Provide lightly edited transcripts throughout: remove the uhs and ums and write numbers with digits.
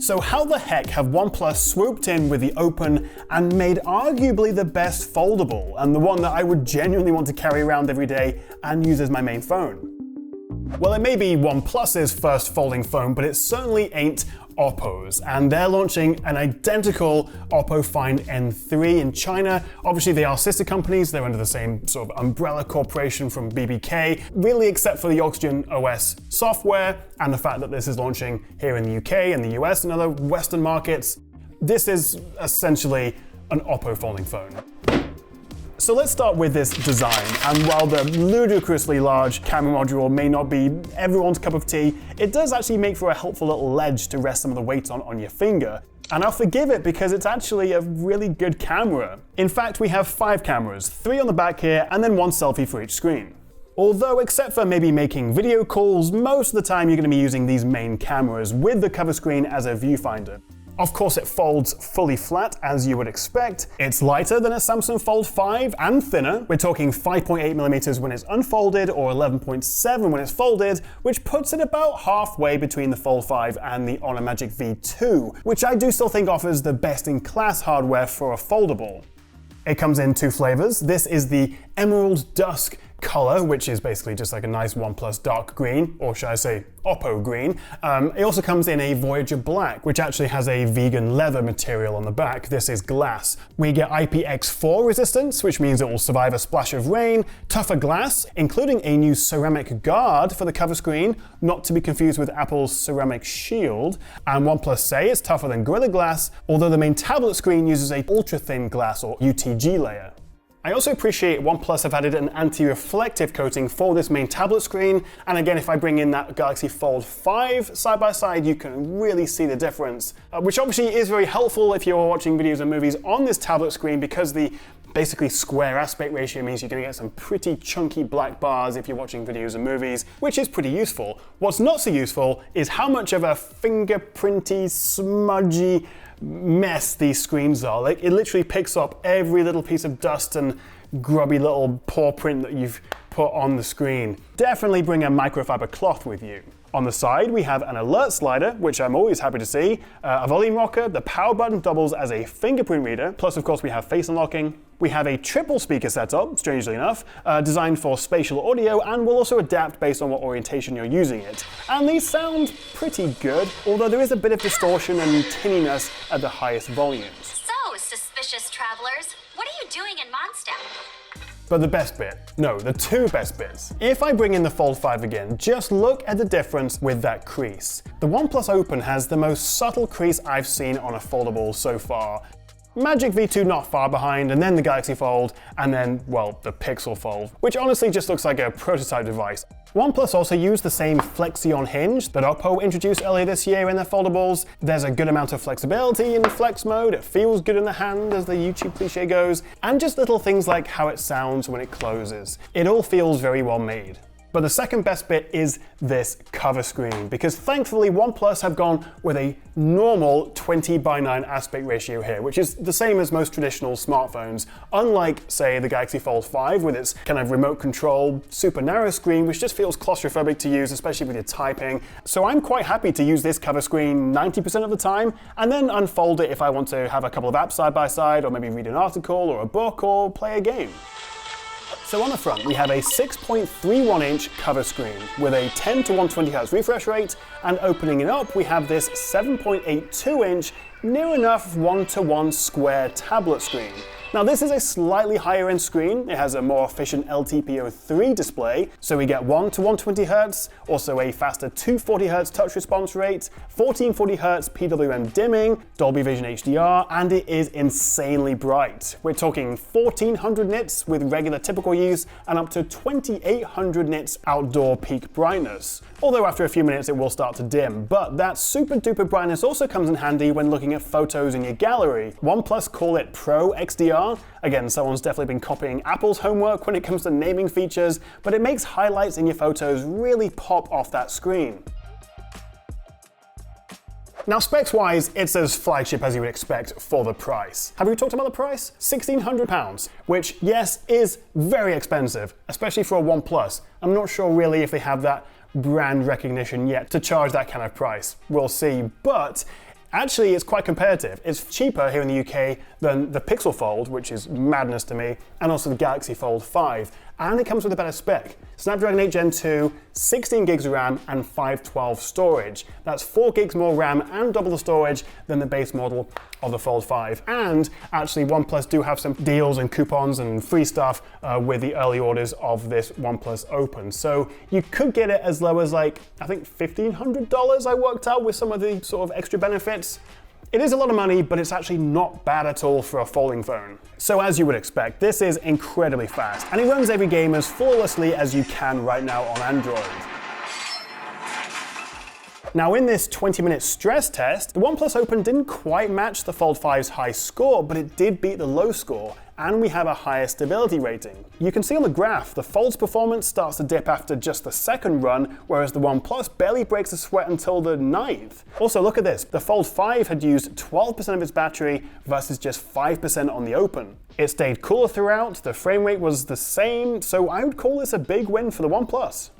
So how the heck have OnePlus swooped in with the Open and made arguably the best foldable, and the one that I would genuinely want to carry around every day and use as my main phone? Well, it may be OnePlus's first folding phone, but it certainly ain't Oppo's, and they're launching an identical Oppo Find N3 in China. Obviously they are sister companies, they're under the same sort of umbrella corporation from BBK, really except for the Oxygen OS software and the fact that this is launching here in the UK and the US and other Western markets. This is essentially an Oppo folding phone. So let's start with this design, and while the ludicrously large camera module may not be everyone's cup of tea, it does actually make for a helpful little ledge to rest some of the weight on your finger. And I'll forgive it because it's actually a really good camera. In fact, we have 5 cameras, 3 on the back here, and then 1 selfie for each screen. Although, except for maybe making video calls, most of the time you're going to be using these main cameras with the cover screen as a viewfinder. Of course, it folds fully flat, as you would expect. It's lighter than a Samsung Fold 5 and thinner. We're talking 5.8mm when it's unfolded or 11.7 when it's folded, which puts it about halfway between the Fold 5 and the Honor Magic V2, which I do still think offers the best-in-class hardware for a foldable. It comes in 2 flavors. This is the Emerald Dusk color, which is basically just like a nice OnePlus dark green, or should I say Oppo green. It also comes in a Voyager Black, which actually has a vegan leather material on the back. This is glass. We get IPX4 resistance, which means it will survive a splash of rain, tougher glass, including a new ceramic guard for the cover screen, not to be confused with Apple's ceramic shield. And OnePlus say it's tougher than Gorilla Glass, although the main tablet screen uses a ultra-thin glass or UTG layer. I also appreciate OnePlus have added an anti-reflective coating for this main tablet screen, and again, if I bring in that Galaxy Fold 5 side by side, you can really see the difference, which obviously is very helpful if you're watching videos and movies on this tablet screen, because the basically square aspect ratio means you're going to get some pretty chunky black bars if you're watching videos and movies, which is pretty useful. What's not so useful is how much of a fingerprinty, smudgy mess these screens are. Like, it literally picks up every little piece of dust and grubby little paw print that you've put on the screen. Definitely bring a microfiber cloth with you. On the side, we have an alert slider, which I'm always happy to see, a volume rocker, the power button doubles as a fingerprint reader, plus of course we have face unlocking. We have a triple speaker setup, strangely enough, designed for spatial audio and will also adapt based on what orientation you're using it. And these sound pretty good, although there is a bit of distortion and tinniness at the highest volumes. So, suspicious travelers, what are you doing in Mondstadt? But the best bit, no, the 2 best bits. If I bring in the Fold 5 again, just look at the difference with that crease. The OnePlus Open has the most subtle crease I've seen on a foldable so far. Magic V2 not far behind, and then the Galaxy Fold, and then, well, the Pixel Fold, which honestly just looks like a prototype device. OnePlus also used the same Flexion hinge that Oppo introduced earlier this year in their foldables. There's a good amount of flexibility in flex mode, it feels good in the hand as the YouTube cliche goes, and just little things like how it sounds when it closes. It all feels very well made. But the second best bit is this cover screen, because thankfully OnePlus have gone with a normal 20:9 aspect ratio here, which is the same as most traditional smartphones, unlike, say, the Galaxy Fold 5 with its kind of remote control, super narrow screen, which just feels claustrophobic to use, especially with your typing. So I'm quite happy to use this cover screen 90% of the time, and then unfold it if I want to have a couple of apps side by side, or maybe read an article or a book or play a game. So on the front, we have a 6.31-inch cover screen with a 10 to 120Hz refresh rate, and opening it up, we have this 7.82-inch, near enough 1-to-1 square tablet screen. Now this is a slightly higher end screen. It has a more efficient LTPO3 display, so we get 1 to 120Hz, also a faster 240Hz touch response rate, 1440Hz PWM dimming, Dolby Vision HDR, and it is insanely bright. We're talking 1400 nits with regular typical use, and up to 2800 nits outdoor peak brightness. Although after a few minutes it will start to dim, but that super duper brightness also comes in handy when looking at photos in your gallery. OnePlus call it Pro XDR. Again, someone's definitely been copying Apple's homework when it comes to naming features, but it makes highlights in your photos really pop off that screen. Now specs-wise, it's as flagship as you would expect for the price. Have we talked about the price? £1,600, which, yes, is very expensive, especially for a OnePlus. I'm not sure really if they have that brand recognition yet to charge that kind of price. We'll see, but Actually, it's quite competitive. It's cheaper here in the UK than the Pixel Fold, which is madness to me, and also the Galaxy Fold 5. And it comes with a better spec. Snapdragon 8 Gen 2, 16 gigs of RAM, and 512 storage. That's 4 gigs more RAM and double the storage than the base model of the Fold 5. And actually, OnePlus do have some deals and coupons and free stuff with the early orders of this OnePlus Open. So you could get it as low as like, I think $1,500 I worked out with some of the sort of extra benefits. It is a lot of money, but it's actually not bad at all for a folding phone. So as you would expect, this is incredibly fast, and it runs every game as flawlessly as you can right now on Android. Now in this 20-minute stress test, the OnePlus Open didn't quite match the Fold 5's high score, but it did beat the low score, and we have a higher stability rating. You can see on the graph, the Fold's performance starts to dip after just the second run, whereas the OnePlus barely breaks a sweat until the 9th. Also, look at this. The Fold 5 had used 12% of its battery versus just 5% on the Open. It stayed cooler throughout, the frame rate was the same, so I would call this a big win for the OnePlus.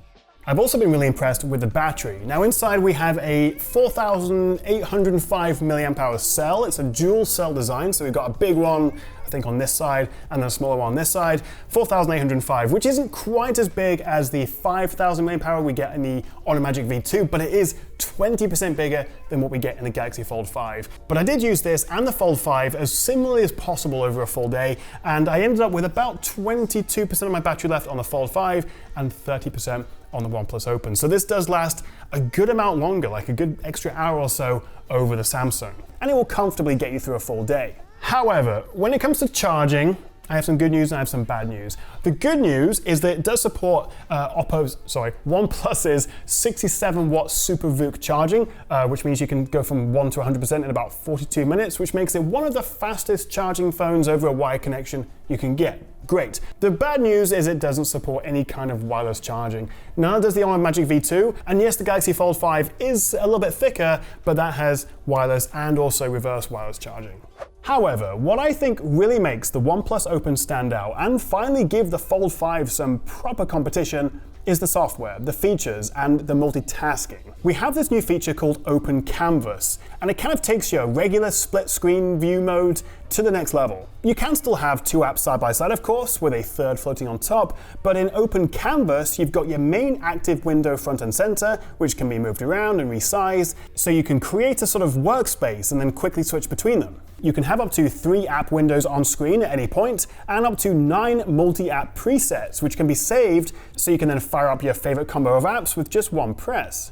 I've also been really impressed with the battery. Now inside we have a 4,805 mAh cell. It's a dual cell design, so we've got a big one, I think on this side, and then a smaller one on this side. 4,805, which isn't quite as big as the 5,000 mAh we get in the Honor Magic V2, but it is 20% bigger than what we get in the Galaxy Fold 5. But I did use this and the Fold 5 as similarly as possible over a full day, and I ended up with about 22% of my battery left on the Fold 5 and 30% on the OnePlus Open. So this does last a good amount longer, like a good extra hour or so over the Samsung. And it will comfortably get you through a full day. However, when it comes to charging, I have some good news and I have some bad news. The good news is that it does support OnePlus's 67 watt Super VOOC charging, which means you can go from 1 to 100% in about 42 minutes, which makes it one of the fastest charging phones over a wire connection you can get. Great. The bad news is it doesn't support any kind of wireless charging. Neither does the Honor Magic V2, and yes, the Galaxy Fold 5 is a little bit thicker, but that has wireless and also reverse wireless charging. However, what I think really makes the OnePlus Open stand out and finally give the Fold 5 some proper competition is the software, the features, and the multitasking. We have this new feature called Open Canvas, and it kind of takes your regular split screen view mode to the next level. You can still have two apps side by side, of course, with a third floating on top, but in Open Canvas, you've got your main active window front and center, which can be moved around and resized, so you can create a sort of workspace and then quickly switch between them. You can have up to 3 app windows on screen at any point, and up to 9 multi-app presets, which can be saved so you can then fire up your favorite combo of apps with just one press.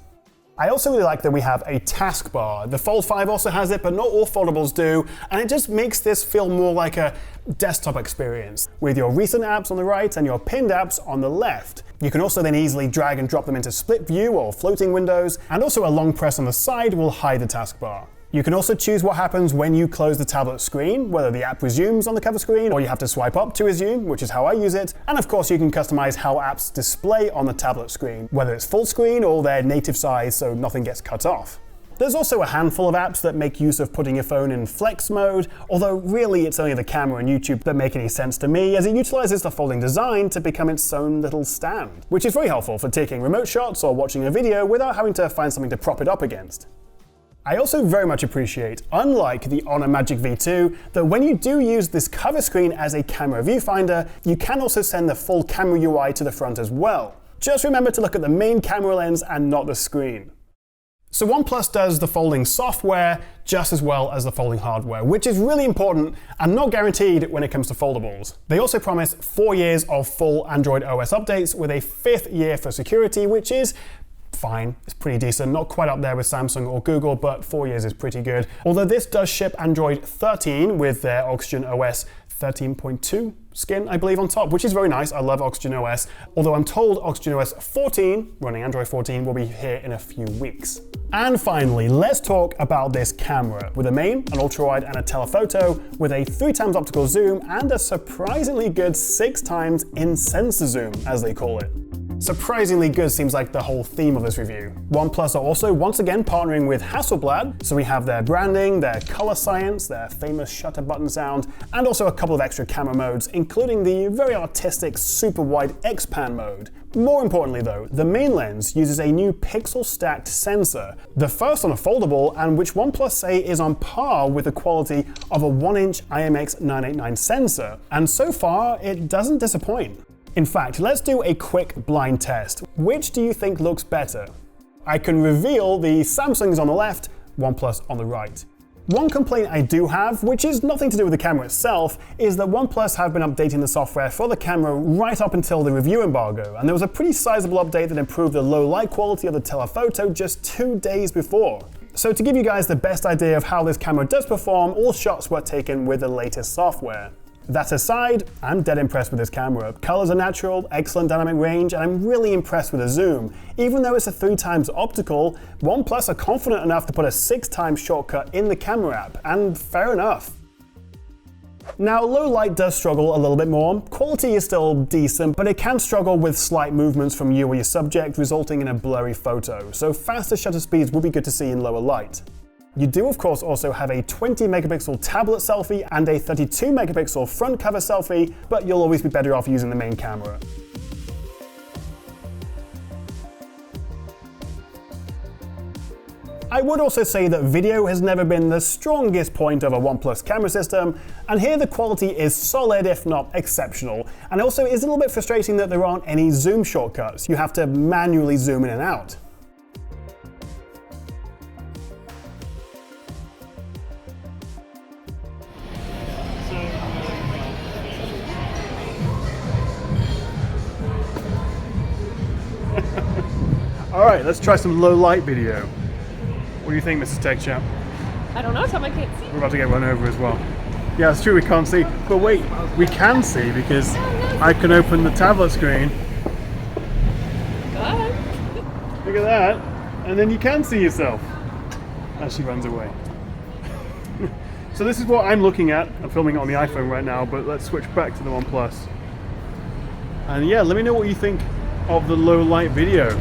I also really like that we have a taskbar. The Fold 5 also has it, but not all foldables do, and it just makes this feel more like a desktop experience, with your recent apps on the right and your pinned apps on the left. You can also then easily drag and drop them into split view or floating windows, and also a long press on the side will hide the taskbar. You can also choose what happens when you close the tablet screen, whether the app resumes on the cover screen or you have to swipe up to resume, which is how I use it. And of course you can customize how apps display on the tablet screen, whether it's full screen or their native size so nothing gets cut off. There's also a handful of apps that make use of putting your phone in flex mode, although really it's only the camera and YouTube that make any sense to me, as it utilizes the folding design to become its own little stand, which is very helpful for taking remote shots or watching a video without having to find something to prop it up against. I also very much appreciate, unlike the Honor Magic V2, that when you do use this cover screen as a camera viewfinder, you can also send the full camera UI to the front as well. Just remember to look at the main camera lens and not the screen. So OnePlus does the folding software just as well as the folding hardware, which is really important and not guaranteed when it comes to foldables. They also promise 4 years of full Android OS updates with a 5th year for security, which is fine, it's pretty decent, not quite up there with Samsung or Google, but 4 years is pretty good. Although this does ship Android 13 with their Oxygen OS 13.2 skin, I believe, on top, which is very nice. I love Oxygen OS, although I'm told Oxygen OS 14, running Android 14, will be here in a few weeks. And finally, let's talk about this camera, with a main, an ultra-wide, and a telephoto, with a 3x optical zoom and a surprisingly good 6x in-sensor zoom, as they call it. Surprisingly good seems like the whole theme of this review. OnePlus are also once again partnering with Hasselblad, so we have their branding, their color science, their famous shutter button sound, and also a couple of extra camera modes, including the very artistic super wide X-Pan mode. More importantly though, the main lens uses a new pixel stacked sensor, the first on a foldable, and which OnePlus say is on par with the quality of a 1-inch IMX989 sensor, and so far it doesn't disappoint. In fact, let's do a quick blind test. Which do you think looks better? I can reveal the Samsung's on the left, OnePlus on the right. One complaint I do have, which is nothing to do with the camera itself, is that OnePlus have been updating the software for the camera right up until the review embargo, and there was a pretty sizable update that improved the low light quality of the telephoto just 2 days before. So to give you guys the best idea of how this camera does perform, all shots were taken with the latest software. That aside, I'm dead impressed with this camera. Colors are natural, excellent dynamic range, and I'm really impressed with the zoom. Even though it's a 3x optical, OnePlus are confident enough to put a 6x shortcut in the camera app, and fair enough. Now, low light does struggle a little bit more. Quality is still decent, but it can struggle with slight movements from you or your subject, resulting in a blurry photo, so faster shutter speeds will be good to see in lower light. You do of course also have a 20 megapixel tablet selfie and a 32 megapixel front cover selfie, but you'll always be better off using the main camera. I would also say that video has never been the strongest point of a OnePlus camera system, and here the quality is solid if not exceptional, and also is a little bit frustrating that there aren't any zoom shortcuts. You have to manually zoom in and out. Alright, let's try some low light video. What do you think, Mrs. Tech Chap? I don't know, Tom, I can't see. We're about to get run over as well. Yeah, it's true we can't see, but wait, we can see because I can open the tablet screen. Go ahead. Look at that, and then you can see yourself as she runs away. So this is what I'm looking at. I'm filming it on the iPhone right now, but let's switch back to the OnePlus. And yeah, let me know what you think of the low light video.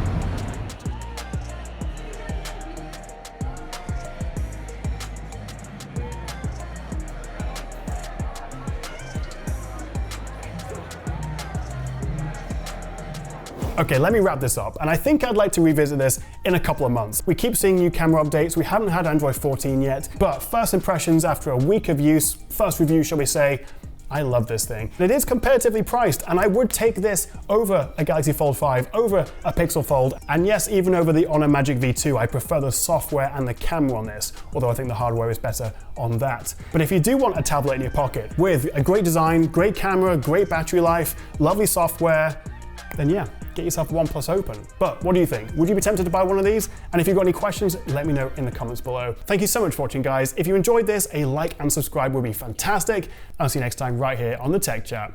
Okay, let me wrap this up, and I think I'd like to revisit this in a couple of months. We keep seeing new camera updates, we haven't had Android 14 yet, but first impressions after a week of use, first review shall we say, I love this thing. It is competitively priced, and I would take this over a Galaxy Fold 5, over a Pixel Fold, and yes, even over the Honor Magic V2. I prefer the software and the camera on this, although I think the hardware is better on that. But if you do want a tablet in your pocket with a great design, great camera, great battery life, lovely software, then yeah, get yourself a OnePlus Open. But what do you think? Would you be tempted to buy one of these? And if you've got any questions, let me know in the comments below. Thank you so much for watching, guys. If you enjoyed this, a like and subscribe would be fantastic. I'll see you next time right here on the Tech Chat.